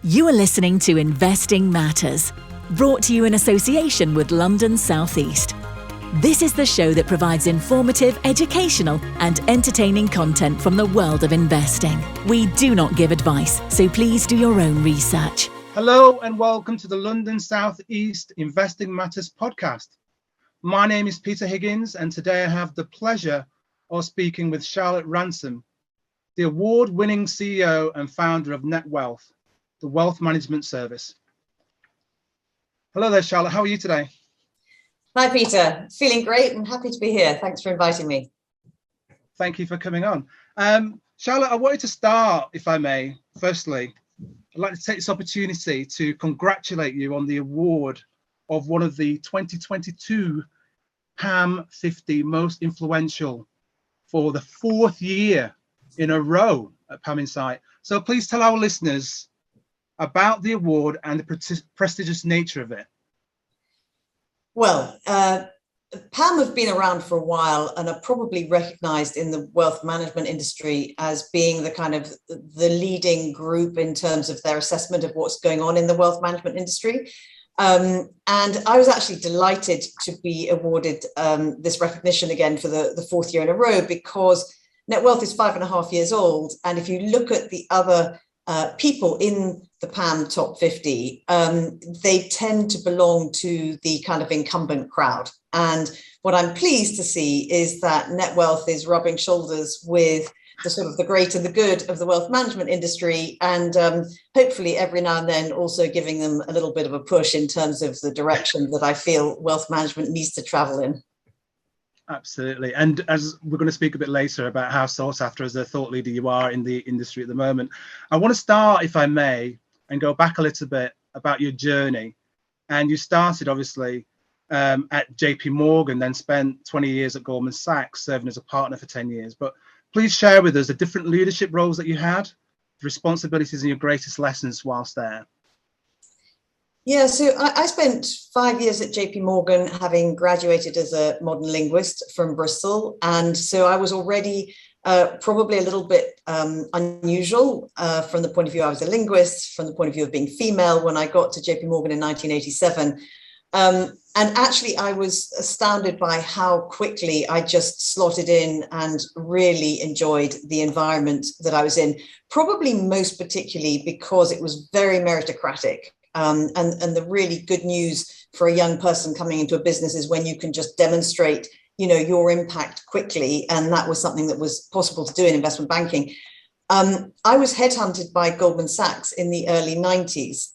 You are listening to Investing Matters, brought to you in association with London South East. This is the show that provides informative, educational and entertaining content from the world of investing. We do not give advice, so please do your own research. Hello and welcome to the London South East Investing Matters podcast. My name is Peter Higgins and today I have the pleasure of speaking with Charlotte Ransom, the award-winning CEO and founder of Netwealth, the wealth management service. Hello there, Charlotte. How are you today? Hi, Peter. Feeling great and happy to be here. Thanks for inviting me. Thank you for coming on. Charlotte, I wanted to start, if I may, firstly, I'd like to take this opportunity to congratulate you on the award of one of the 2022 PAM 50 most influential for the fourth year in a row at PAM Insight. So please tell our listeners about the award and the prestigious nature of it. Well, PAM have been around for a while and are probably recognized in the wealth management industry as being the leading group in terms of their assessment of what's going on in the wealth management industry. And I was actually delighted to be awarded this recognition again for the fourth year in a row, because Netwealth is 5.5 years old. And if you look at the other people in the PAM top 50, they tend to belong to the kind of incumbent crowd. And what I'm pleased to see is that Netwealth is rubbing shoulders with the sort of the great and the good of the wealth management industry, and hopefully every now and then also giving them a little bit of a push in terms of the direction that I feel wealth management needs to travel in. Absolutely. And as we're going to speak a bit later about how sought after as a thought leader you are in the industry at the moment, I want to start, if I may, and go back a little bit about your journey. And you started obviously at JP Morgan, then spent 20 years at Goldman Sachs, serving as a partner for 10 years. But please share with us the different leadership roles that you had, the responsibilities and your greatest lessons whilst there. Yeah, so I spent 5 years at JP Morgan, having graduated as a modern linguist from Bristol. And so I was already probably a little bit unusual from the point of view I was a linguist, from the point of view of being female when I got to JP Morgan in 1987. And actually, I was astounded by how quickly I just slotted in and really enjoyed the environment that I was in, probably most particularly because it was very meritocratic. And the really good news for a young person coming into a business is when you can just demonstrate, your impact quickly. And that was something that was possible to do in investment banking. I was headhunted by Goldman Sachs in the early 90s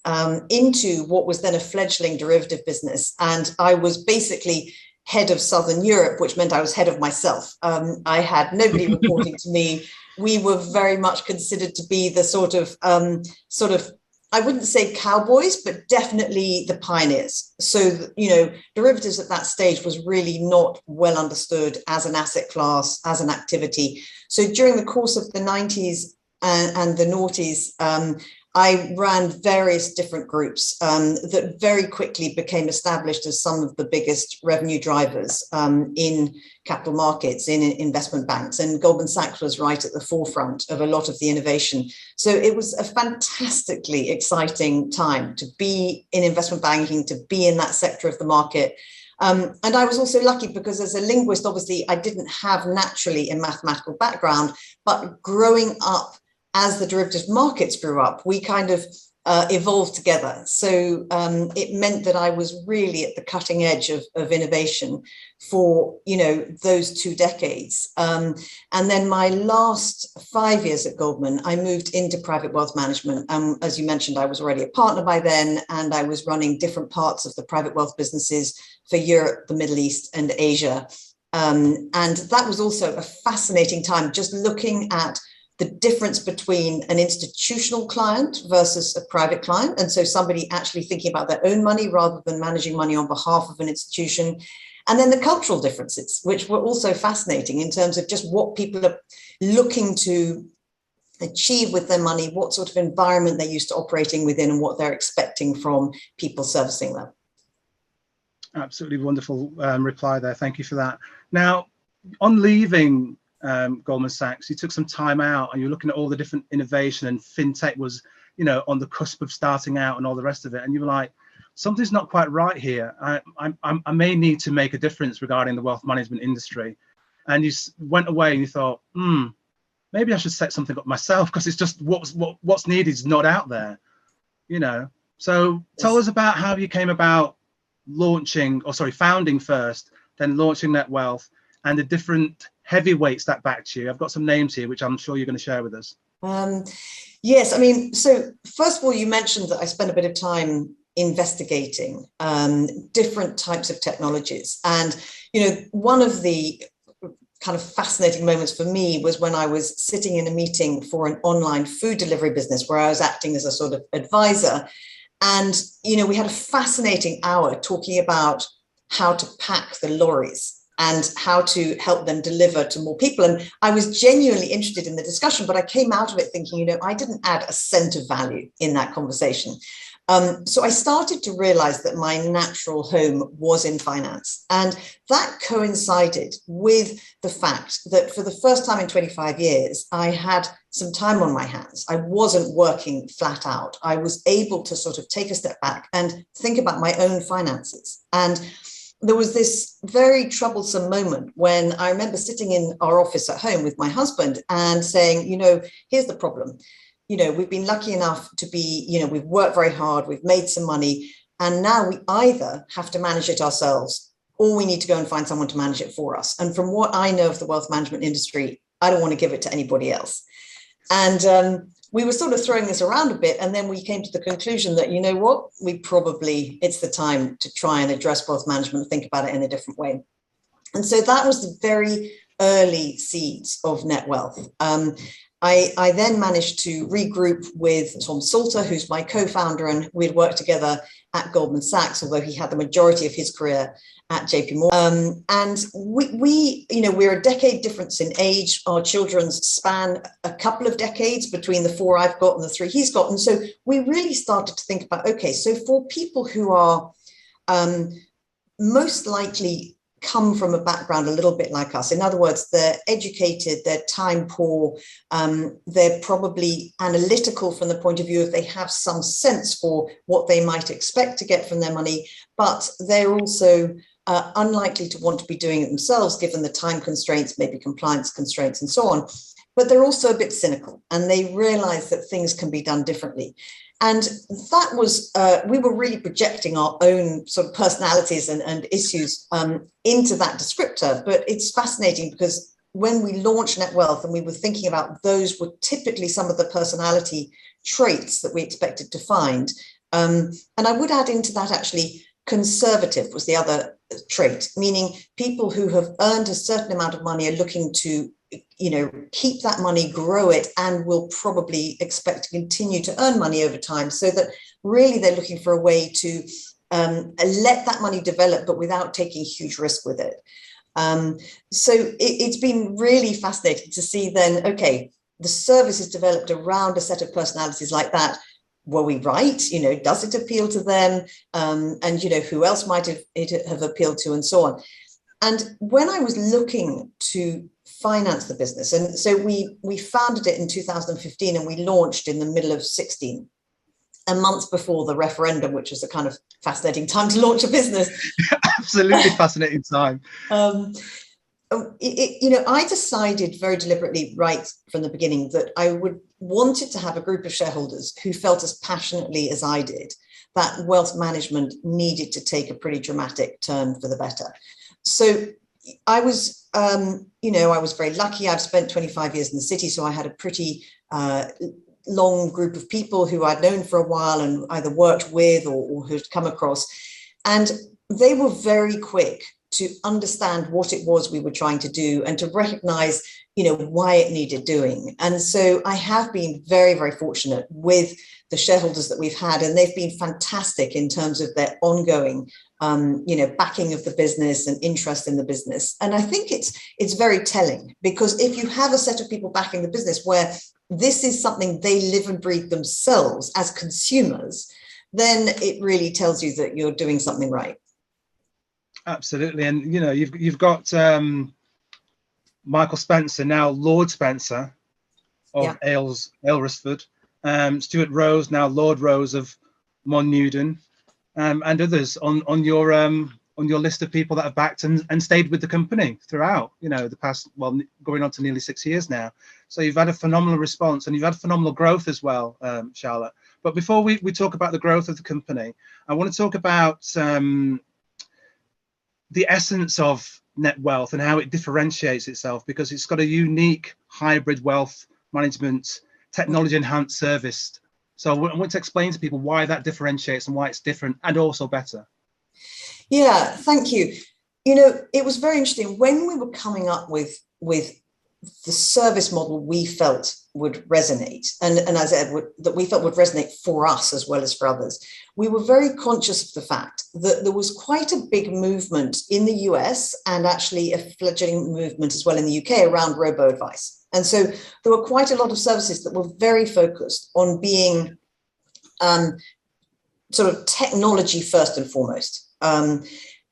into what was then a fledgling derivative business. And I was basically head of Southern Europe, which meant I was head of myself. I had nobody reporting to me. We were very much considered to be the sort of I wouldn't say cowboys, but definitely the pioneers. So, derivatives at that stage was really not well understood as an asset class, as an activity. So during the course of the 90s and the noughties, I ran various different groups that very quickly became established as some of the biggest revenue drivers in capital markets, in investment banks. And Goldman Sachs was right at the forefront of a lot of the innovation. So it was a fantastically exciting time to be in investment banking, to be in that sector of the market. And I was also lucky because as a linguist, obviously, I didn't have naturally a mathematical background, but growing up as the derivatives markets grew up, we kind of evolved together. So it meant that I was really at the cutting edge of innovation for, those 2 decades. And then my last 5 years at Goldman, I moved into private wealth management. As you mentioned, I was already a partner by then, and I was running different parts of the private wealth businesses for Europe, the Middle East, and Asia. And that was also a fascinating time, just looking at the difference between an institutional client versus a private client. And so somebody actually thinking about their own money rather than managing money on behalf of an institution. And then the cultural differences, which were also fascinating in terms of just what people are looking to achieve with their money, what sort of environment they're used to operating within, and what they're expecting from people servicing them. Absolutely wonderful reply there. Thank you for that. Now, on leaving Goldman Sachs, you took some time out and you're looking at all the different innovation, and fintech was on the cusp of starting out and all the rest of it. And you were like, something's not quite right here. I may need to make a difference regarding the wealth management industry. And you went away and you thought, maybe I should set something up myself, because it's just what's needed is not out there, So tell us about how you came about founding first, then launching Netwealth, and the different heavyweights that backed you. I've got some names here, which I'm sure you're going to share with us. Yes, I mean, so first of all, you mentioned that I spent a bit of time investigating different types of technologies. And, one of the kind of fascinating moments for me was when I was sitting in a meeting for an online food delivery business where I was acting as a sort of advisor. And, we had a fascinating hour talking about how to pack the lorries and how to help them deliver to more people. And I was genuinely interested in the discussion, but I came out of it thinking, I didn't add a cent of value in that conversation. So I started to realize that my natural home was in finance. And that coincided with the fact that for the first time in 25 years, I had some time on my hands. I wasn't working flat out. I was able to sort of take a step back and think about my own finances. And there was this very troublesome moment when I remember sitting in our office at home with my husband and saying, here's the problem. We've been lucky enough to be, we've worked very hard, we've made some money, and now we either have to manage it ourselves or we need to go and find someone to manage it for us. And from what I know of the wealth management industry, I don't want to give it to anybody else. And we were sort of throwing this around a bit. And then we came to the conclusion that, it's the time to try and address wealth management and think about it in a different way. And so that was the very early seeds of Netwealth. I then managed to regroup with Tom Salter, who's my co-founder, and we'd worked together at Goldman Sachs, although he had the majority of his career at JP Morgan. And we're a decade difference in age. Our children span a couple of decades between the 4 I've got and the 3 he's got. And so we really started to think about, okay, so for people who are most likely come from a background a little bit like us. In other words, they're educated, they're time poor, they're probably analytical from the point of view of they have some sense for what they might expect to get from their money, but they're also unlikely to want to be doing it themselves, given the time constraints, maybe compliance constraints and so on. But they're also a bit cynical and they realize that things can be done differently. And that was, we were really projecting our own sort of personalities and issues into that descriptor. But it's fascinating because when we launched Netwealth and we were thinking about those were typically some of the personality traits that we expected to find. And I would add into that actually conservative was the other trait, meaning people who have earned a certain amount of money are looking to keep that money, grow it, and will probably expect to continue to earn money over time, so that really they're looking for a way to let that money develop, but without taking huge risk with it. So it's been really fascinating to see then, okay, the service is developed around a set of personalities like that. Were we right? Does it appeal to them? And, who else might it have appealed to, and so on. And when I was looking to finance the business, and so we founded it in 2015 and we launched in the middle of 16, a month before the referendum, which was a kind of fascinating time to launch a business. Absolutely fascinating time. I decided very deliberately right from the beginning that I wanted to have a group of shareholders who felt as passionately as I did that wealth management needed to take a pretty dramatic turn for the better. So I was, I was very lucky. I've spent 25 years in the city, so I had a pretty long group of people who I'd known for a while and either worked with or who'd come across. And they were very quick to understand what it was we were trying to do and to recognize, why it needed doing. And so I have been very, very fortunate with the shareholders that we've had, and they've been fantastic in terms of their ongoing, backing of the business and interest in the business. And I think it's very telling, because if you have a set of people backing the business where this is something they live and breathe themselves as consumers, then it really tells you that you're doing something right. Absolutely. And you've got Michael Spencer, now Lord Spencer of Aylesford, Stuart Rose, now Lord Rose of Monuden, and others on your list of people that have backed and stayed with the company throughout, the past, well, going on to nearly 6 years now. So you've had a phenomenal response, and you've had phenomenal growth as well, Charlotte. But before we talk about the growth of the company, I want to talk about the essence of Netwealth and how it differentiates itself, because it's got a unique hybrid wealth management technology enhanced service. So I want to explain to people why that differentiates and why it's different and also better. Yeah, thank you. It was very interesting when we were coming up with the service model we felt would resonate, and as I said, that we felt would resonate for us as well as for others. We were very conscious of the fact that there was quite a big movement in the US, and actually a fledgling movement as well in the UK, around robo-advice. And so there were quite a lot of services that were very focused on being sort of technology first and foremost.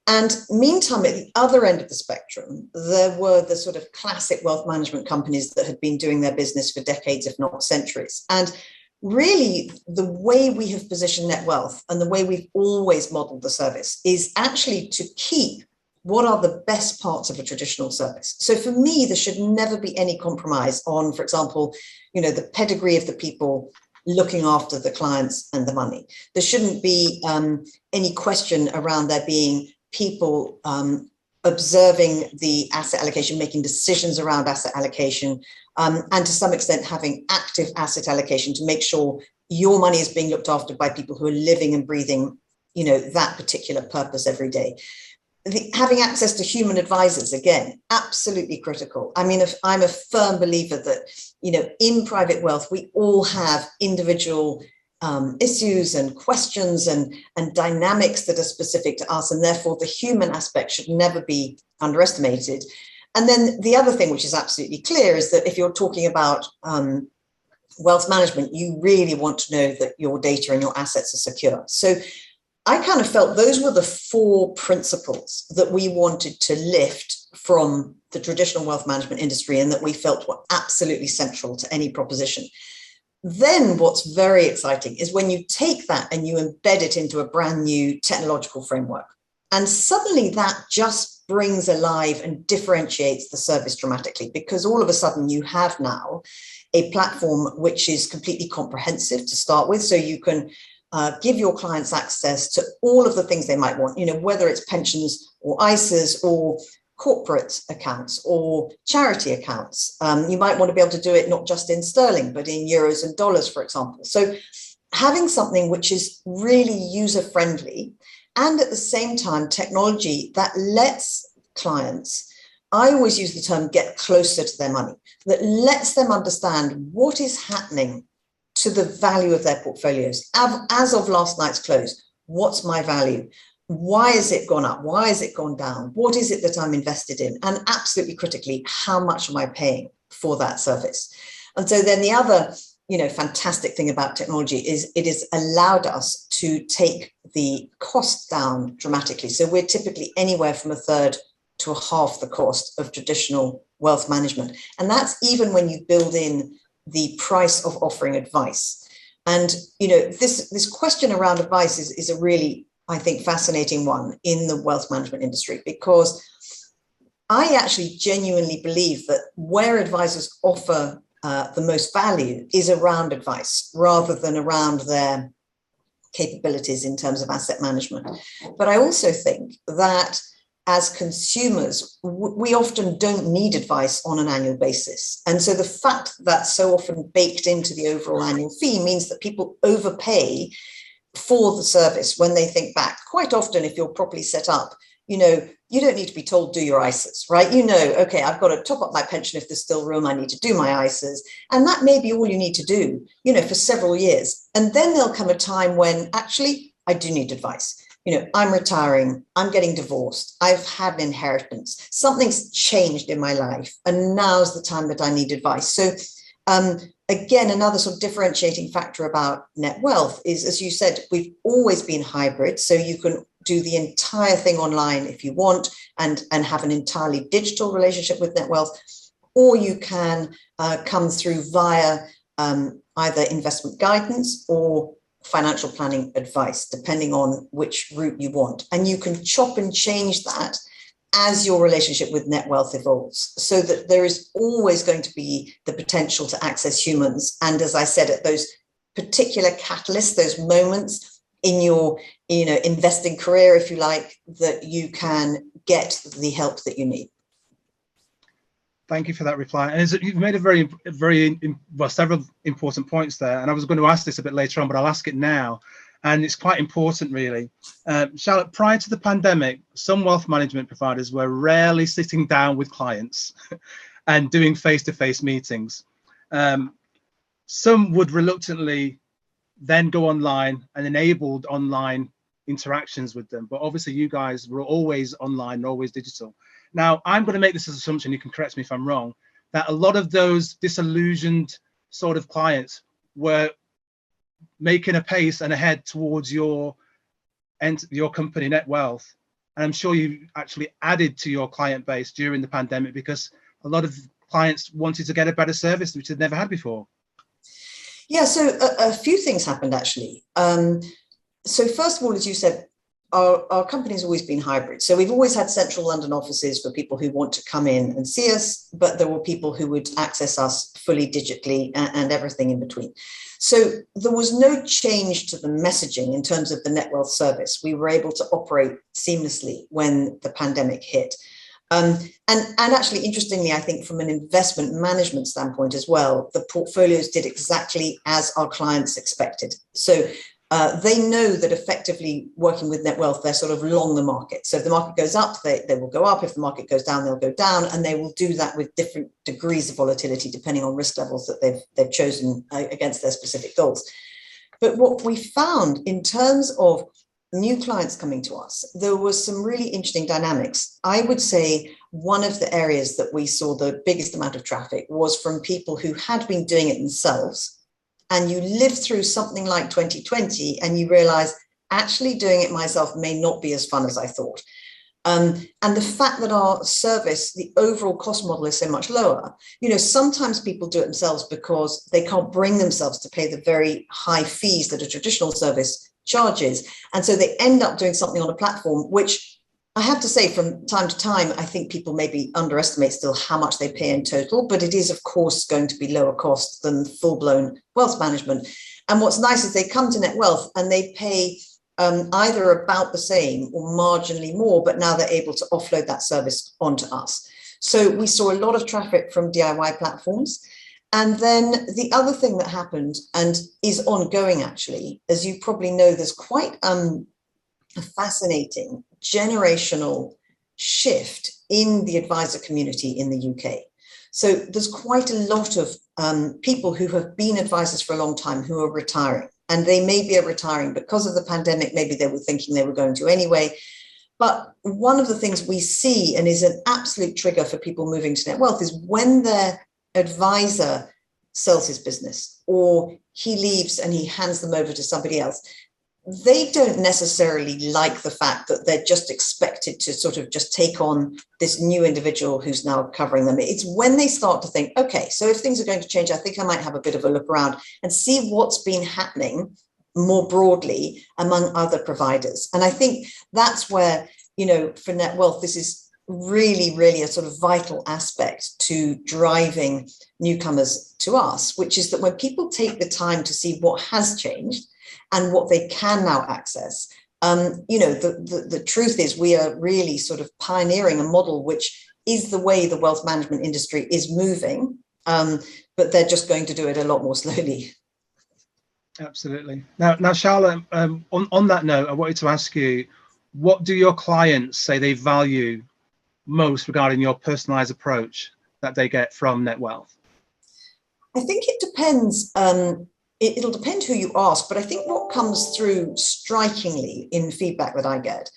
And meantime, at the other end of the spectrum, there were the sort of classic wealth management companies that had been doing their business for decades, if not centuries. And really, the way we have positioned Netwealth and the way we've always modeled the service is actually to keep what are the best parts of a traditional service. So for me, there should never be any compromise on, for example, the pedigree of the people looking after the clients and the money. There shouldn't be any question around there being people observing the asset allocation, making decisions around asset allocation, and to some extent having active asset allocation to make sure your money is being looked after by people who are living and breathing, that particular purpose every day. Having access to human advisors, again, absolutely critical. I mean, I'm a firm believer that, in private wealth, we all have individual issues and questions and dynamics that are specific to us, and therefore the human aspect should never be underestimated. And then the other thing, which is absolutely clear, is that if you're talking about wealth management, you really want to know that your data and your assets are secure. So I kind of felt those were the 4 principles that we wanted to lift from the traditional wealth management industry, and that we felt were absolutely central to any proposition. Then what's very exciting is when you take that and you embed it into a brand new technological framework. And suddenly that just brings alive and differentiates the service dramatically, because all of a sudden you have now a platform which is completely comprehensive to start with. So you can give your clients access to all of the things they might want, whether it's pensions or ISAs or corporate accounts or charity accounts. You might want to be able to do it not just in sterling, but in euros and dollars, for example. So having something which is really user-friendly, and at the same time, technology that lets clients, I always use the term, get closer to their money, that lets them understand what is happening to the value of their portfolios. As of last night's close, what's my value? Why has it gone up? Why has it gone down? What is it that I'm invested in? And absolutely critically, how much am I paying for that service? And so then the other, fantastic thing about technology is it has allowed us to take the cost down dramatically. So we're typically anywhere from a third to a half the cost of traditional wealth management. And that's even when you build in the price of offering advice. And, this question around advice is a really, I think, fascinating one in the wealth management industry, because I actually genuinely believe that where advisors offer the most value is around advice rather than around their capabilities in terms of asset management. But I also think that as consumers, we often don't need advice on an annual basis. And so the fact that that's so often baked into the overall annual fee means that people overpay for the service when they think back. Quite often, if you're properly set up, you don't need to be told, do your ISAs, right? Okay, I've got to top up my pension if there's still room, I need to do my ISAs. And that may be all you need to do, for several years. And then there'll come a time when actually I do need advice. I'm retiring, I'm getting divorced, I've had an inheritance, something's changed in my life, and now's the time that I need advice. So again, another sort of differentiating factor about Netwealth is, as you said, we've always been hybrid. So you can do the entire thing online if you want and have an entirely digital relationship with Netwealth, or you can come through via either investment guidance or financial planning advice, depending on which route you want. And you can chop and change that as your relationship with Netwealth evolves, so that there is always going to be the potential to access humans. And as I said, at those particular catalysts, those moments in your investing career, if you like, that you can get the help that you need. Thank you for that reply. And you've made several important points there. And I was going to ask this a bit later on, but I'll ask it now. And it's quite important, really. Charlotte, prior to the pandemic, some wealth management providers were rarely sitting down with clients and doing face-to-face meetings. Some would reluctantly then go online and enabled online interactions with them. But obviously, you guys were always online, always digital. Now, I'm going to make this as an assumption, you can correct me if I'm wrong, that a lot of those disillusioned sort of clients were making a pace and ahead towards your company, Netwealth. And I'm sure you actually added to your client base during the pandemic because a lot of clients wanted to get a better service, which they'd never had before. Yeah, so a few things happened, actually. So first of all, as you said, our company's always been hybrid. So we've always had central London offices for people who want to come in and see us, but there were people who would access us fully digitally and everything in between. So there was no change to the messaging in terms of the Netwealth service. We were able to operate seamlessly when the pandemic hit. And actually, interestingly, I think from an investment management standpoint as well, the portfolios did exactly as our clients expected. So they know that effectively working with Netwealth, they're sort of long the market. So if the market goes up, they will go up. If the market goes down, they'll go down. And they will do that with different degrees of volatility, depending on risk levels that they've chosen against their specific goals. But what we found in terms of new clients coming to us, there was some really interesting dynamics. I would say one of the areas that we saw the biggest amount of traffic was from people who had been doing it themselves. And you live through something like 2020 and you realize actually doing it myself may not be as fun as I thought. And the fact that our service, the overall cost model is so much lower, sometimes people do it themselves because they can't bring themselves to pay the very high fees that a traditional service charges. And so they end up doing something on a platform, which I have to say from time to time, I think people maybe underestimate still how much they pay in total, but it is, of course, going to be lower cost than full-blown wealth management. And what's nice is they come to Netwealth and they pay either about the same or marginally more, but now they're able to offload that service onto us. So we saw a lot of traffic from DIY platforms. And then the other thing that happened and is ongoing, actually, as you probably know, there's quite a fascinating generational shift in the advisor community in the UK. So there's quite a lot of people who have been advisors for a long time who are retiring. And they may be retiring because of the pandemic. Maybe they were thinking they were going to anyway. But one of the things we see and is an absolute trigger for people moving to Netwealth is when their advisor sells his business or he leaves and he hands them over to somebody else. They don't necessarily like the fact that they're just expected to sort of just take on this new individual who's now covering them. It's when they start to think, okay, so if things are going to change, I think I might have a bit of a look around and see what's been happening more broadly among other providers. And I think that's where, for Netwealth, this is really, really a sort of vital aspect to driving newcomers to us, which is that when people take the time to see what has changed, and what they can now access. The truth is we are really sort of pioneering a model which is the way the wealth management industry is moving, but they're just going to do it a lot more slowly. Absolutely. Now, Charlotte, on that note, I wanted to ask you, what do your clients say they value most regarding your personalized approach that they get from Netwealth? I think it depends. It'll depend who you ask, but I think what comes through strikingly in feedback that I get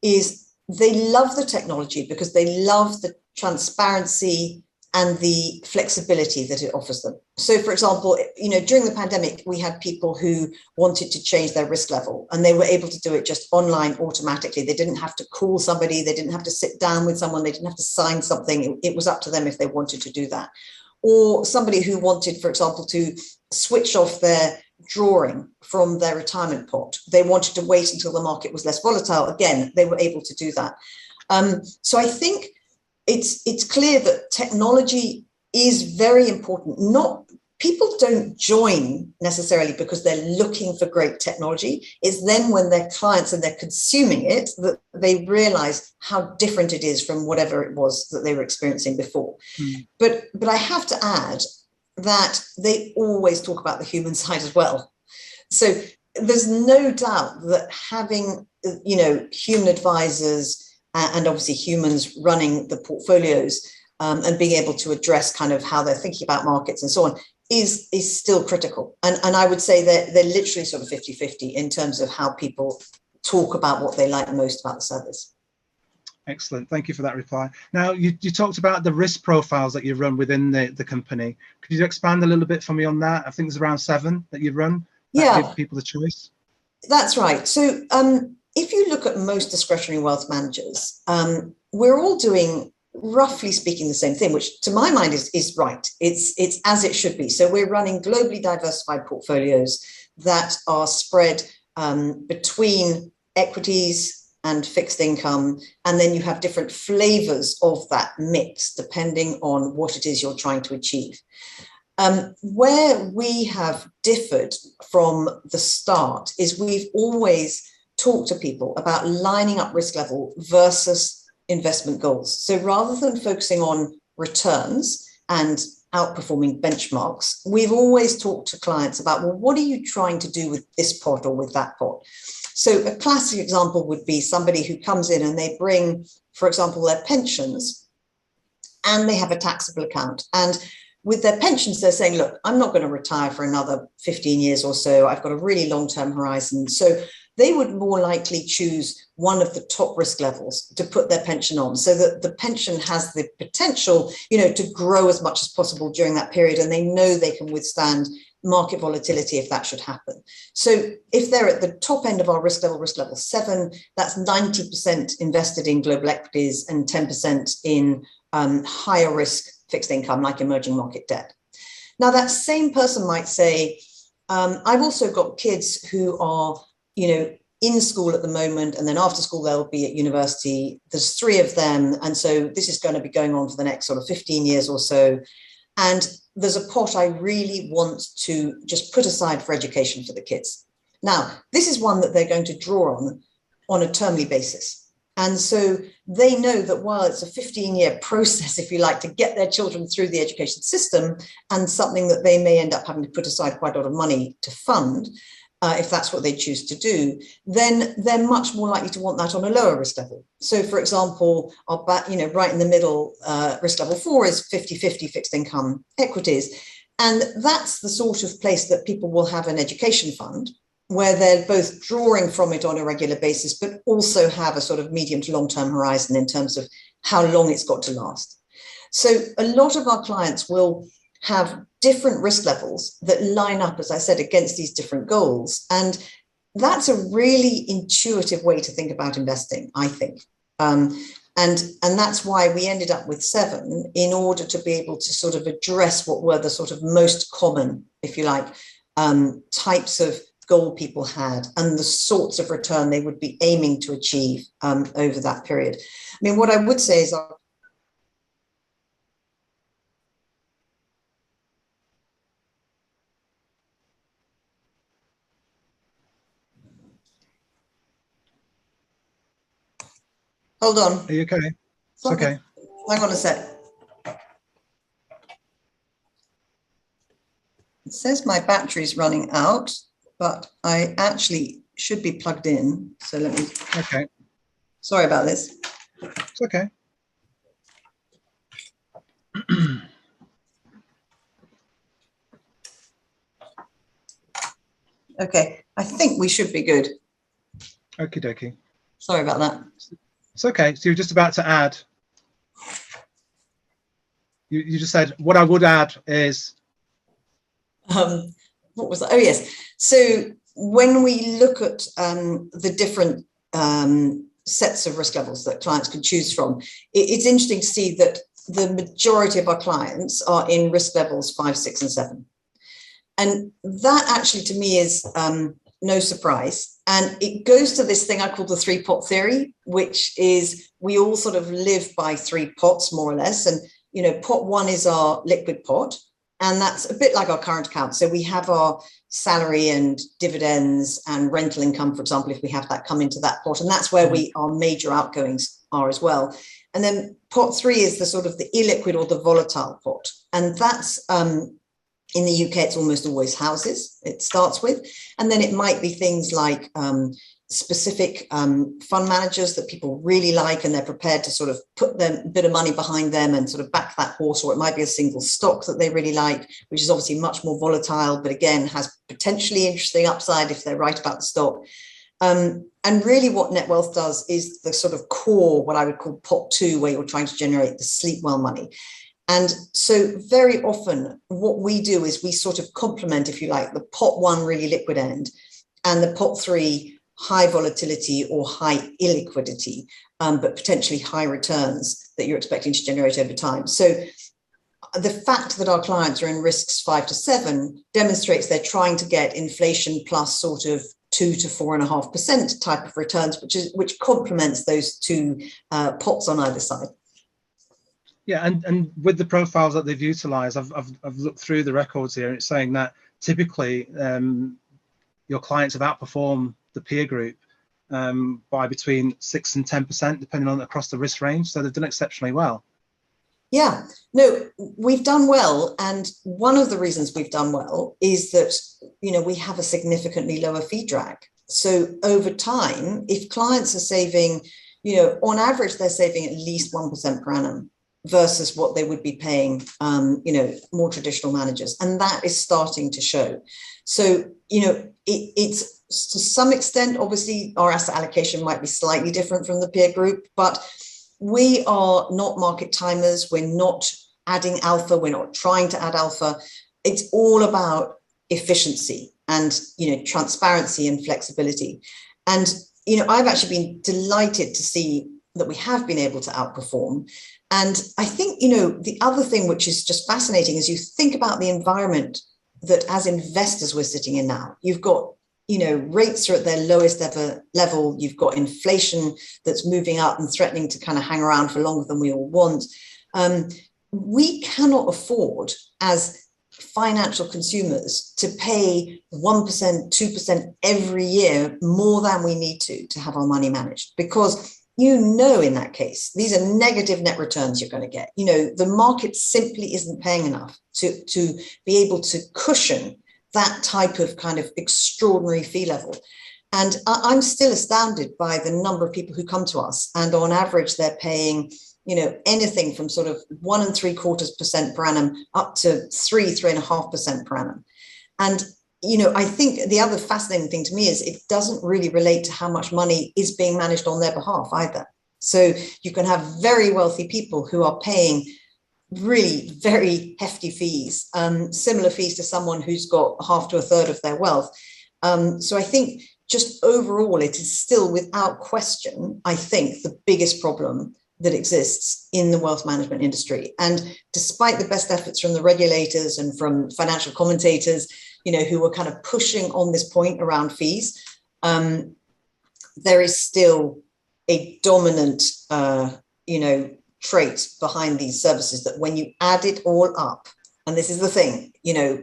is they love the technology because they love the transparency and the flexibility that it offers them. So, for example, during the pandemic, we had people who wanted to change their risk level and they were able to do it just online automatically. They didn't have to call somebody. They didn't have to sit down with someone. They didn't have to sign something. It was up to them if they wanted to do that. or somebody who wanted, for example, to switch off their drawing from their retirement pot. They wanted to wait until the market was less volatile. Again, they were able to do that. So I think it's clear that technology is very important. People don't join necessarily because they're looking for great technology. It's then when their clients and they're consuming it that they realize how different it is from whatever it was that they were experiencing before. But I have to add that they always talk about the human side as well. So there's no doubt that having, human advisors and obviously humans running the portfolios and being able to address kind of how they're thinking about markets and so on is still critical. And I would say that they're literally sort of 50-50 in terms of how people talk about what they like most about the service. Excellent. Thank you for that reply. Now, you talked about the risk profiles that you run within the company. Could you expand a little bit for me on that? I think there's around 7 that you run that give people the choice. That's right. So if you look at most discretionary wealth managers, we're all doing, roughly speaking, the same thing, which to my mind is right. It's as it should be. So we're running globally diversified portfolios that are spread between equities and fixed income, and then you have different flavors of that mix depending on what it is you're trying to achieve. Where we have differed from the start is we've always talked to people about lining up risk level versus investment goals. So rather than focusing on returns and outperforming benchmarks, we've always talked to clients about, well, what are you trying to do with this pot or with that pot? So a classic example would be somebody who comes in and they bring, for example, their pensions and they have a taxable account. And with their pensions, they're saying, look, I'm not going to retire for another 15 years or so. I've got a really long-term horizon. So they would more likely choose one of the top risk levels to put their pension on so that the pension has the potential, to grow as much as possible during that period. And they know they can withstand market volatility if that should happen. So if they're at the top end of our risk level 7, that's 90% invested in global equities and 10% in higher risk fixed income like emerging market debt. Now that same person might say, I've also got kids who are, in school at the moment, and then after school they'll be at university. There's 3 of them, and so this is going to be going on for the next sort of 15 years or so. And there's a pot I really want to just put aside for education for the kids. Now, this is one that they're going to draw on a termly basis. And so they know that while it's a 15-year process, if you like, to get their children through the education system and something that they may end up having to put aside quite a lot of money to fund, if that's what they choose to do, then they're much more likely to want that on a lower risk level. So, for example, right in the middle, risk level 4 is 50-50 fixed income equities. And that's the sort of place that people will have an education fund where they're both drawing from it on a regular basis, but also have a sort of medium to long-term horizon in terms of how long it's got to last. So a lot of our clients will have different risk levels that line up, as I said, against these different goals. And that's a really intuitive way to think about investing, I think. And that's why we ended up with 7 in order to be able to sort of address what were the sort of most common, if you like, types of goal people had and the sorts of return they would be aiming to achieve over that period. I mean, what I would say is hold on. Are you okay? It's okay. Hang on a sec. It says my battery's running out, but I actually should be plugged in. So let me. Okay. Sorry about this. It's okay. Okay. I think we should be good. Okie dokie. Sorry about that. It's okay. So you're just about to add. You just said what I would add is. What was that? Oh, yes. So when we look at the different sets of risk levels that clients can choose from, it's interesting to see that the majority of our clients are in risk levels 5, 6, and 7. And that actually to me is no surprise. And it goes to this thing I call the 3-pot theory, which is we all sort of live by 3 pots, more or less. And, pot 1 is our liquid pot. And that's a bit like our current account. So we have our salary and dividends and rental income, for example, if we have that come into that pot. And that's where our major outgoings are as well. And then pot 3 is the sort of the illiquid or the volatile pot. And that's in the UK, it's almost always houses it starts with. And then it might be things like specific fund managers that people really like, and they're prepared to sort of put a bit of money behind them and sort of back that horse. Or it might be a single stock that they really like, which is obviously much more volatile, but again, has potentially interesting upside if they're right about the stock. And really what Netwealth does is the sort of core, what I would call pot 2, where you're trying to generate the sleep well money. And so very often what we do is we sort of complement, if you like, the pot 1 really liquid end and the pot 3 high volatility or high illiquidity, but potentially high returns that you're expecting to generate over time. So the fact that our clients are in risks 5 to 7 demonstrates they're trying to get inflation plus sort of 2 to 4.5% type of returns, which complements those 2 pots on either side. Yeah, and with the profiles that they've utilised, I've looked through the records here, and it's saying that typically your clients have outperformed the peer group by between 6 and 10%, depending on across the risk range. So they've done exceptionally well. Yeah, no, we've done well. And one of the reasons we've done well is that, we have a significantly lower fee drag. So over time, if clients are saving, on average, they're saving at least 1% per annum versus what they would be paying, more traditional managers. And that is starting to show. So, it's to some extent, obviously, our asset allocation might be slightly different from the peer group, but we are not market timers. We're not adding alpha. We're not trying to add alpha. It's all about efficiency and, transparency and flexibility. And, I've actually been delighted to see that we have been able to outperform. And I think, the other thing which is just fascinating is you think about the environment that as investors we're sitting in now. You've got, rates are at their lowest ever level. You've got inflation that's moving up and threatening to kind of hang around for longer than we all want. We cannot afford as financial consumers to pay 1%, 2% every year more than we need to have our money managed, because in that case, these are negative net returns you're going to get. The market simply isn't paying enough to be able to cushion that type of kind of extraordinary fee level. And I'm still astounded by the number of people who come to us. And on average, they're paying, anything from sort of 1.75% per annum up to 3.5% per annum. And I think the other fascinating thing to me is it doesn't really relate to how much money is being managed on their behalf either. So you can have very wealthy people who are paying really very hefty fees, similar fees to someone who's got half to a third of their wealth. So I think just overall, it is still without question, I think, the biggest problem that exists in the wealth management industry. And despite the best efforts from the regulators and from financial commentators, who were kind of pushing on this point around fees, there is still a dominant, trait behind these services that when you add it all up, and this is the thing,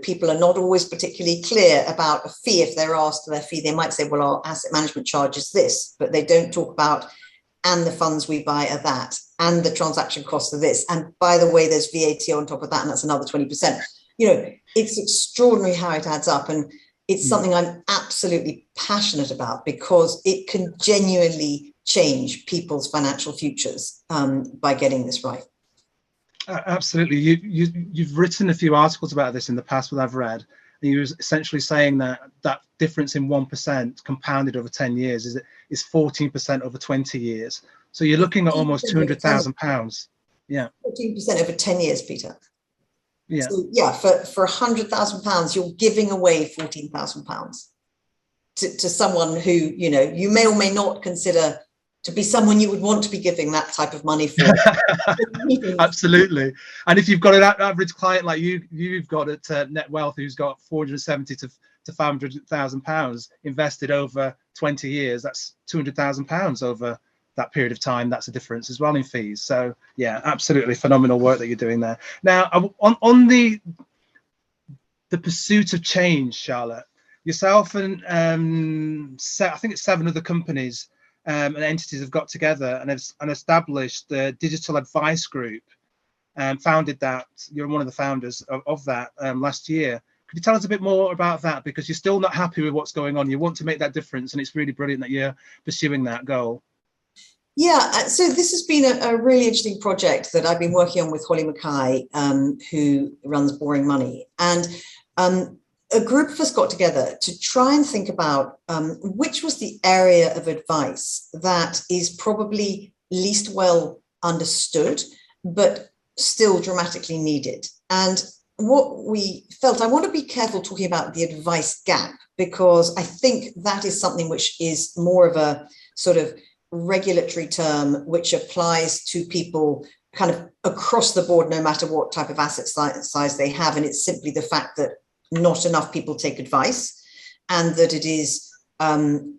people are not always particularly clear about a fee. If they're asked their fee, they might say, well, our asset management charge is this, but they don't talk about, and the funds we buy are that, and the transaction costs are this. And by the way, there's VAT on top of that, and that's another 20%. It's extraordinary how it adds up. And it's something I'm absolutely passionate about because it can genuinely change people's financial futures by getting this right. Absolutely. You've written a few articles about this in the past that I've read. And you're essentially saying that difference in 1% compounded over 10 years is 14% over 20 years. So you're looking at almost £200,000. Yeah. 14% over 10 years, Peter. Yeah. So, yeah, for £100,000, you're giving away £14,000 to someone who, you may or may not consider to be someone you would want to be giving that type of money for. Absolutely. And if you've got an average client like you've got at Netwealth, who's got 470 to £500,000 invested over 20 years, that's £200,000 over that period of time. That's a difference as well in fees. So yeah, absolutely phenomenal work that you're doing there. Now, on the pursuit of change, Charlotte, yourself and I think it's 7 other companies and entities have got together and established the Digital Advice Group, and founded that. You're one of the founders of that last year. Could you tell us a bit more about that? Because you're still not happy with what's going on. You want to make that difference, and it's really brilliant that you're pursuing that goal. Yeah, so this has been a really interesting project that I've been working on with Holly Mackay, who runs Boring Money. And a group of us got together to try and think about which was the area of advice that is probably least well understood, but still dramatically needed. And what we felt, I want to be careful talking about the advice gap, because I think that is something which is more of a sort of regulatory term which applies to people kind of across the board, no matter what type of asset size they have. And it's simply the fact that not enough people take advice, and that it is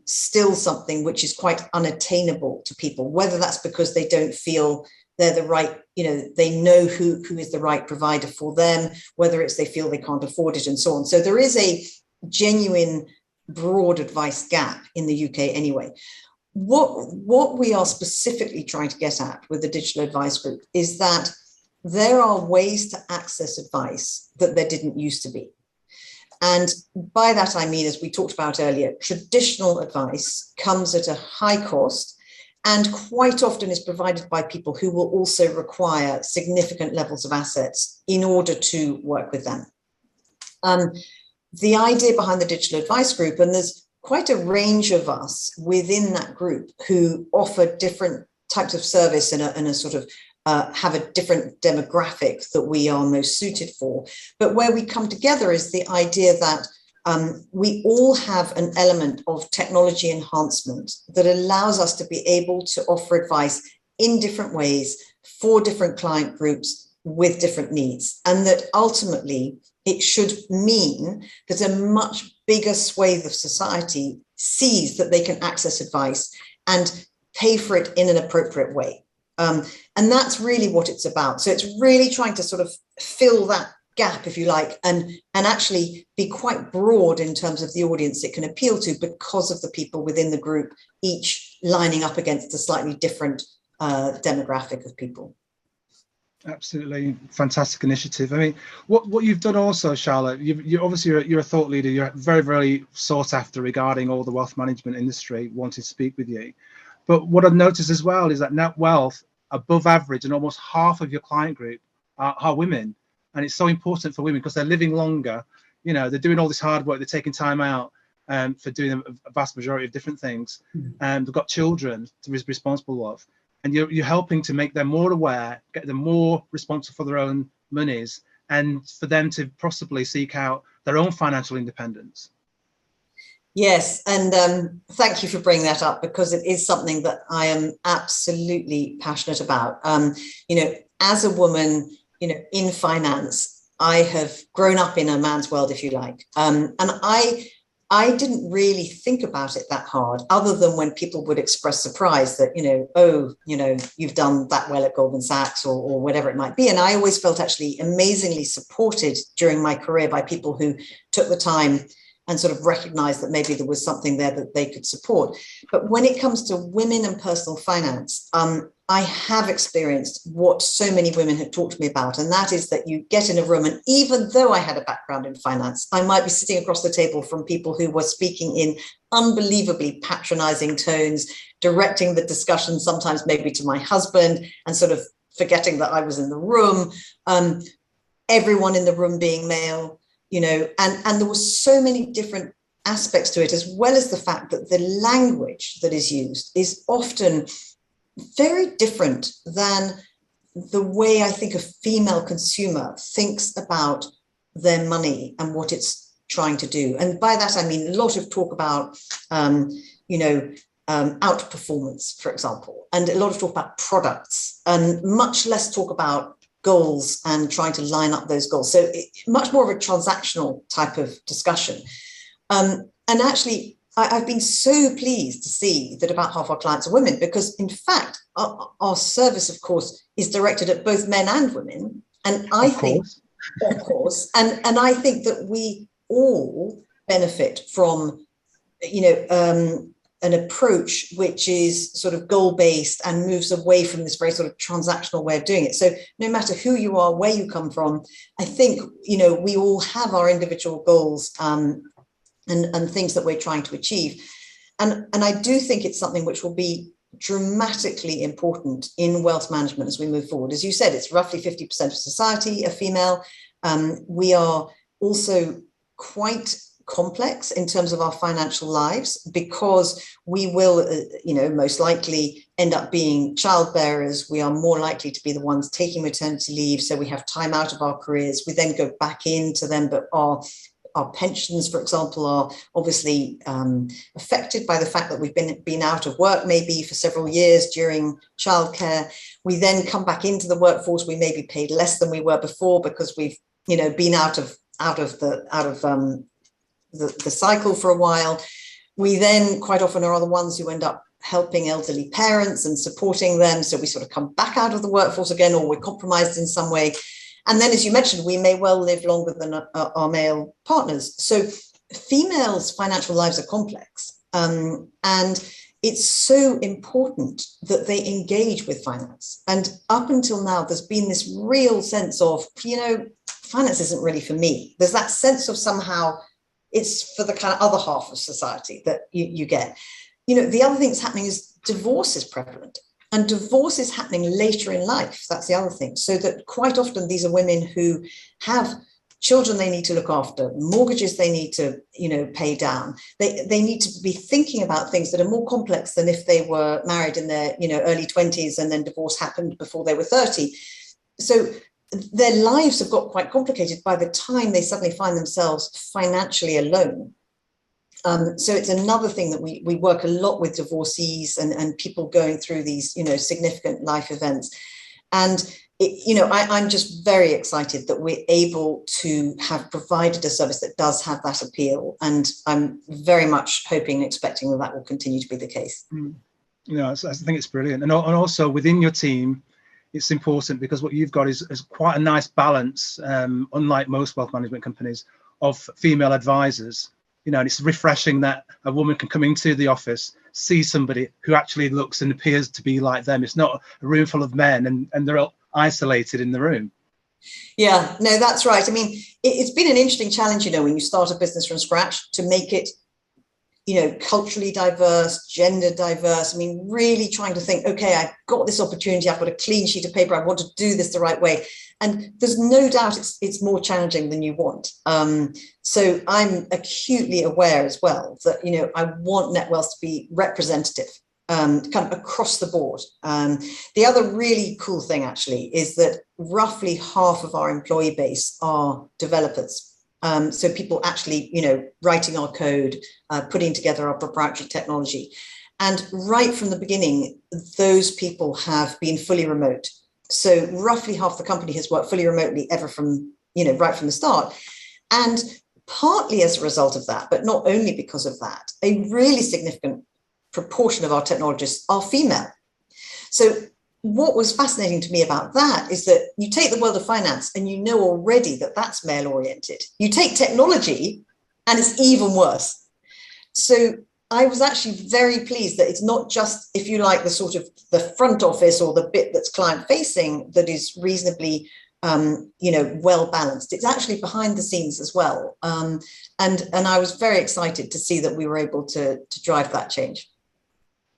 still something which is quite unattainable to people, whether that's because they don't feel they're the right, they know who is the right provider for them, whether it's they feel they can't afford it, and so on. So there is a genuine broad advice gap in the UK anyway. What we are specifically trying to get at with the Digital Advice Group is that there are ways to access advice that there didn't used to be. And by that, I mean, as we talked about earlier, traditional advice comes at a high cost and quite often is provided by people who will also require significant levels of assets in order to work with them. The idea behind the Digital Advice Group, and there's quite a range of us within that group who offer different types of service and a sort of have a different demographic that we are most suited for. But where we come together is the idea that we all have an element of technology enhancement that allows us to be able to offer advice in different ways for different client groups with different needs. And that ultimately it should mean that a much bigger swathe of society sees that they can access advice and pay for it in an appropriate way. And that's really what it's about. So it's really trying to sort of fill that gap, if you like, and actually be quite broad in terms of the audience it can appeal to, because of the people within the group, each lining up against a slightly different demographic of people. Absolutely fantastic initiative. I mean, what you've done also, Charlotte, you obviously you're a thought leader. You're very, very sought after regarding all the wealth management industry wanting to speak with you. But what I've noticed as well is that Netwealth, above average, and almost half of your client group are women. And it's so important for women because they're living longer. They're doing all this hard work. They're taking time out for doing a vast majority of different things. And they've got children to be responsible of. And you're helping to make them more aware, get them more responsible for their own monies, and for them to possibly seek out their own financial independence. Yes, and thank you for bringing that up, because it is something that I am absolutely passionate about. As a woman, in finance, I have grown up in a man's world, if you like, and I didn't really think about it that hard, other than when people would express surprise that, you've done that well at Goldman Sachs or whatever it might be. And I always felt actually amazingly supported during my career by people who took the time and sort of recognized that maybe there was something there that they could support. But when it comes to women and personal finance, I have experienced what so many women have talked to me about, and that is that you get in a room, and even though I had a background in finance, I might be sitting across the table from people who were speaking in unbelievably patronizing tones, directing the discussion sometimes maybe to my husband, and sort of forgetting that I was in the room, everyone in the room being male, and there were so many different aspects to it, as well as the fact that the language that is used is often very different than the way I think a female consumer thinks about their money and what it's trying to do. And by that, I mean a lot of talk about, outperformance, for example, and a lot of talk about products and much less talk about goals and trying to line up those goals. So much more of a transactional type of discussion. And actually, I've been so pleased to see that about half our clients are women, because in fact, our service, of course, is directed at both men and women. And I think, of course, and I think that we all benefit from, an approach which is sort of goal-based and moves away from this very sort of transactional way of doing it. So no matter who you are, where you come from, I think, we all have our individual goals and things that we're trying to achieve. And I do think it's something which will be dramatically important in wealth management as we move forward. As you said, it's roughly 50% of society are female. We are also quite complex in terms of our financial lives, because we will, most likely end up being child bearers. We are more likely to be the ones taking maternity leave. So we have time out of our careers. We then go back into them, but our pensions, for example, are obviously affected by the fact that we've been out of work maybe for several years during childcare. We then come back into the workforce. We may be paid less than we were before because we've been out of the cycle for a while. We then quite often are the ones who end up helping elderly parents and supporting them. So we sort of come back out of the workforce again, or we're compromised in some way. And then, as you mentioned, we may well live longer than our male partners. So females' financial lives are complex. And it's so important that they engage with finance. And up until now, there's been this real sense of, finance isn't really for me. There's that sense of somehow it's for the kind of other half of society that you get. The other thing that's happening is divorce is prevalent. And divorce is happening later in life. That's the other thing. So that quite often these are women who have children they need to look after, mortgages they need to, pay down. They need to be thinking about things that are more complex than if they were married in their, early 20s and then divorce happened before they were 30. So their lives have got quite complicated by the time they suddenly find themselves financially alone. So it's another thing that we work a lot with divorcees and people going through these, significant life events. And, I'm just very excited that we're able to have provided a service that does have that appeal. And I'm very much hoping and expecting that will continue to be the case. I think it's brilliant. And also within your team, it's important because what you've got is quite a nice balance, unlike most wealth management companies, of female advisors. And it's refreshing that a woman can come into the office, see somebody who actually looks and appears to be like them. It's not a room full of men and they're all isolated in the room. Yeah, no, that's right. I mean, it's been an interesting challenge, when you start a business from scratch, to make it, culturally diverse, gender diverse. I mean, really trying to think, okay, I've got this opportunity. I've got a clean sheet of paper. I want to do this the right way. And there's no doubt it's more challenging than you want. So I'm acutely aware as well that, I want Netwealth to be representative, kind of across the board. The other really cool thing, actually, is that roughly half of our employee base are developers. So people actually, writing our code, putting together our proprietary technology. And right from the beginning, those people have been fully remote. So roughly half the company has worked fully remotely ever from, right from the start. And partly as a result of that, but not only because of that, a really significant proportion of our technologists are female. So what was fascinating to me about that is that you take the world of finance and already that that's male oriented. You take technology and it's even worse. So I was actually very pleased that it's not just, if you like, the sort of the front office or the bit that's client facing that is reasonably, well balanced. It's actually behind the scenes as well. And I was very excited to see that we were able to drive that change.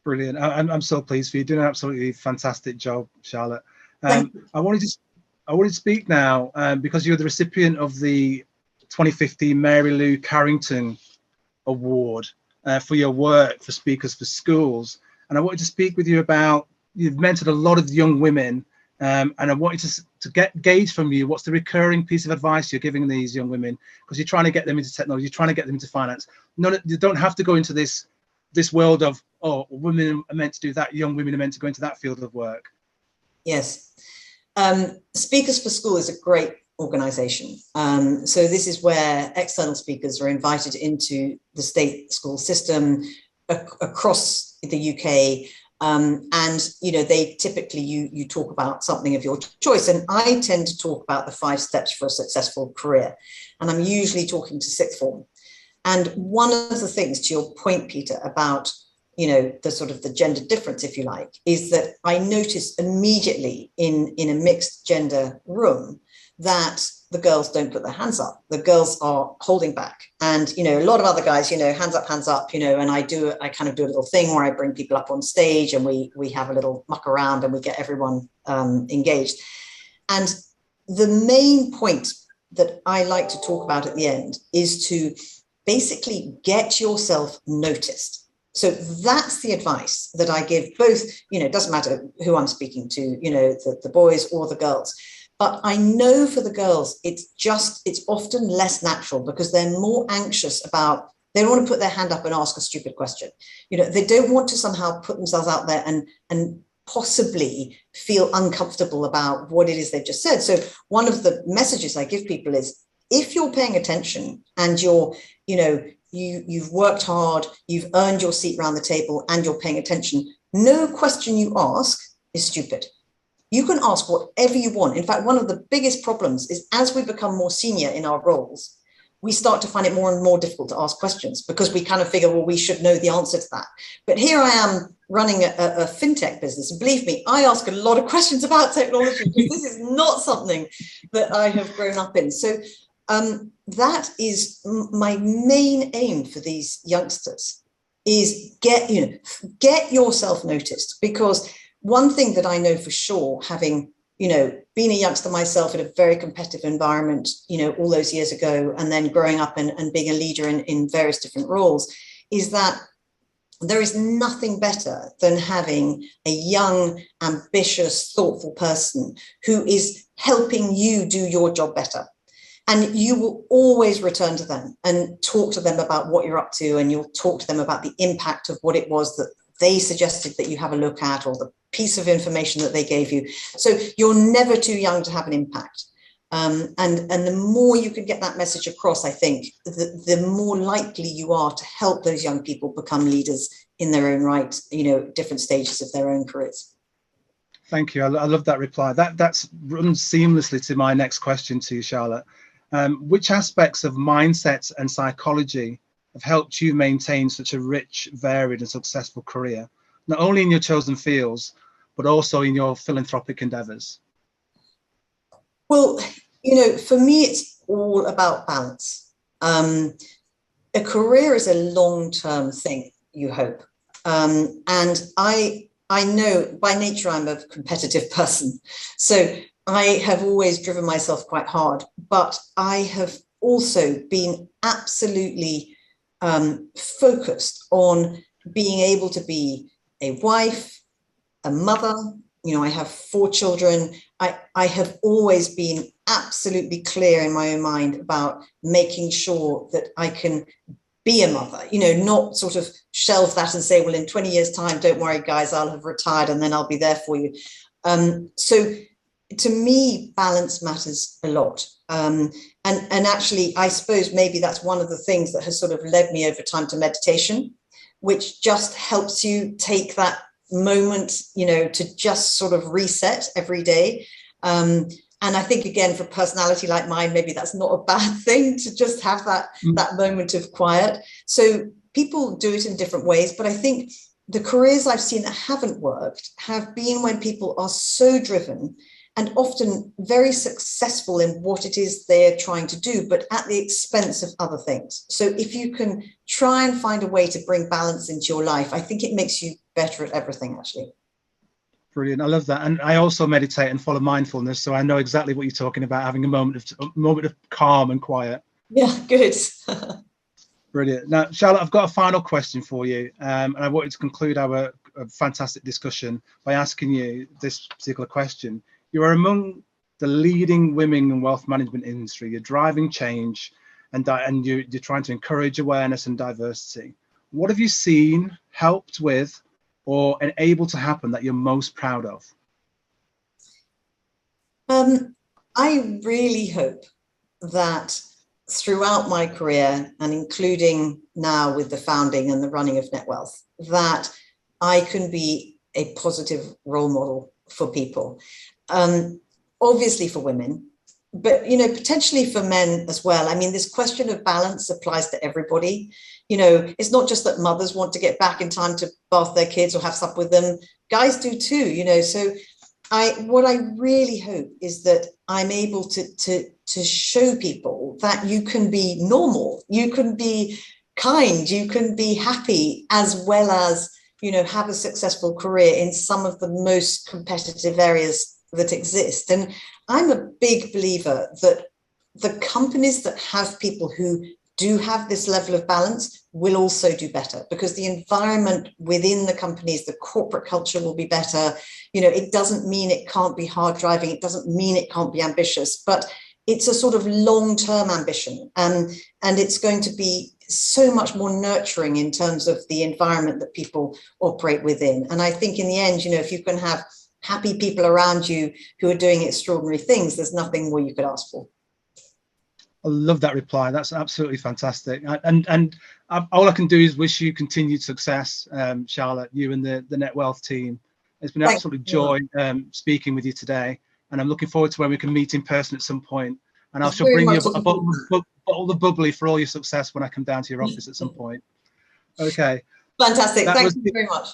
Brilliant. I'm so pleased for you. You're doing an absolutely fantastic job, Charlotte. I wanted to speak now because you're the recipient of the 2015 Mary Lou Carrington Award for your work for Speakers for Schools. And I wanted to speak with you about, you've mentored a lot of young women, and I wanted to gauge from you what's the recurring piece of advice you're giving these young women, because you're trying to get them into technology, you're trying to get them into finance. You don't have to go into this world of or women are meant to do that, young women are meant to go into that field of work? Yes. Speakers for School is a great organization. So this is where external speakers are invited into the state school system across the UK. And, you know, they typically, you talk about something of your choice. And I tend to talk about the 5 steps for a successful career. And I'm usually talking to sixth form. And one of the things, to your point, Peter, about, you know, the sort of the gender difference, if you like, is that I notice immediately in a mixed gender room that the girls don't put their hands up. The girls are holding back. And, you know, a lot of other guys, you know, hands up, you know, and I kind of do a little thing where I bring people up on stage and we have a little muck around and we get everyone engaged. And the main point that I like to talk about at the end is to basically get yourself noticed. So that's the advice that I give both, you know, it doesn't matter who I'm speaking to, you know, the boys or the girls. But I know for the girls, it's often less natural because they're more anxious about, they don't want to put their hand up and ask a stupid question. You know, they don't want to somehow put themselves out there and possibly feel uncomfortable about what it is they've just said. So one of the messages I give people is, if you're paying attention and you're, you know, you've worked hard, you've earned your seat around the table and you're paying attention, no question you ask is stupid. You can ask whatever you want. In fact, one of the biggest problems is as we become more senior in our roles, we start to find it more and more difficult to ask questions because we kind of figure, well, we should know the answer to that. But here I am running a fintech business. And believe me, I ask a lot of questions about technology because this is not something that I have grown up in. So that is my main aim for these youngsters, is get yourself noticed. Because one thing that I know for sure, having, you know, been a youngster myself in a very competitive environment, you know, all those years ago, and then growing up and being a leader in various different roles, is that there is nothing better than having a young, ambitious, thoughtful person who is helping you do your job better. And you will always return to them and talk to them about what you're up to, and you'll talk to them about the impact of what it was that they suggested that you have a look at, or the piece of information that they gave you. So you're never too young to have an impact. And the more you can get that message across, I think, the more likely you are to help those young people become leaders in their own right, you know, different stages of their own careers. Thank you. I love that reply. That runs seamlessly to my next question to you, Charlotte. Which aspects of mindset and psychology have helped you maintain such a rich, varied and successful career, not only in your chosen fields, but also in your philanthropic endeavors? Well, you know, for me, it's all about balance. A career is a long-term thing, you hope. And I know by nature I'm a competitive person. So I have always driven myself quite hard, but I have also been absolutely focused on being able to be a wife, a mother. You know, I have 4 children. I have always been absolutely clear in my own mind about making sure that I can be a mother, you know, not sort of shelve that and say, well, in 20 years time, don't worry, guys, I'll have retired and then I'll be there for you. So to me, balance matters a lot. And actually, I suppose maybe that's one of the things that has sort of led me over time to meditation, which just helps you take that moment, you know, to just sort of reset every day. And I think, again, for personality like mine, maybe that's not a bad thing to just have that moment of quiet. So people do it in different ways. But I think the careers I've seen that haven't worked have been when people are so driven and often very successful in what it is they're trying to do, but at the expense of other things. So if you can try and find a way to bring balance into your life, I think it makes you better at everything, actually. Brilliant. I love that. And I also meditate and follow mindfulness. So I know exactly what you're talking about, having a moment of calm and quiet. Yeah, good. Brilliant. Now, Charlotte, I've got a final question for you. And I wanted to conclude our fantastic discussion by asking you this particular question. You are among the leading women in wealth management industry. You're driving change and you're trying to encourage awareness and diversity. What have you seen, helped with or enabled to happen that you're most proud of? I really hope that throughout my career, and including now with the founding and the running of Netwealth, that I can be a positive role model for people. Obviously for women, but, potentially for men as well. I mean, this question of balance applies to everybody. It's not just that mothers want to get back in time to bath their kids or have supper with them. Guys do too, so what I really hope is that I'm able to show people that you can be normal, you can be kind, you can be happy, as well as, have a successful career in some of the most competitive areas that exist. And I'm a big believer that the companies that have people who do have this level of balance will also do better, because the environment within the companies, the corporate culture will be better. It doesn't mean it can't be hard driving. It doesn't mean it can't be ambitious, but it's a sort of long-term ambition. And it's going to be so much more nurturing in terms of the environment that people operate within. And I think in the end, if you can have happy people around you who are doing extraordinary things, there's nothing more you could ask for. I love that reply. That's absolutely fantastic. And all I can do is wish you continued success, Charlotte, you and the Netwealth team. It's been an absolute joy speaking with you today. And I'm looking forward to when we can meet in person at some point. And I shall bring you a bottle of bubbly for all your success when I come down to your office at some point. Okay. Fantastic. Thank you very much.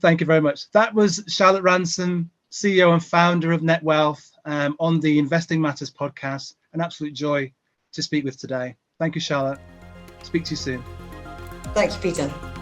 Thank you very much. That was Charlotte Ransom, CEO and founder of Netwealth, on the Investing Matters podcast. An absolute joy to speak with today. Thank you, Charlotte. Speak to you soon. Thank you, Peter.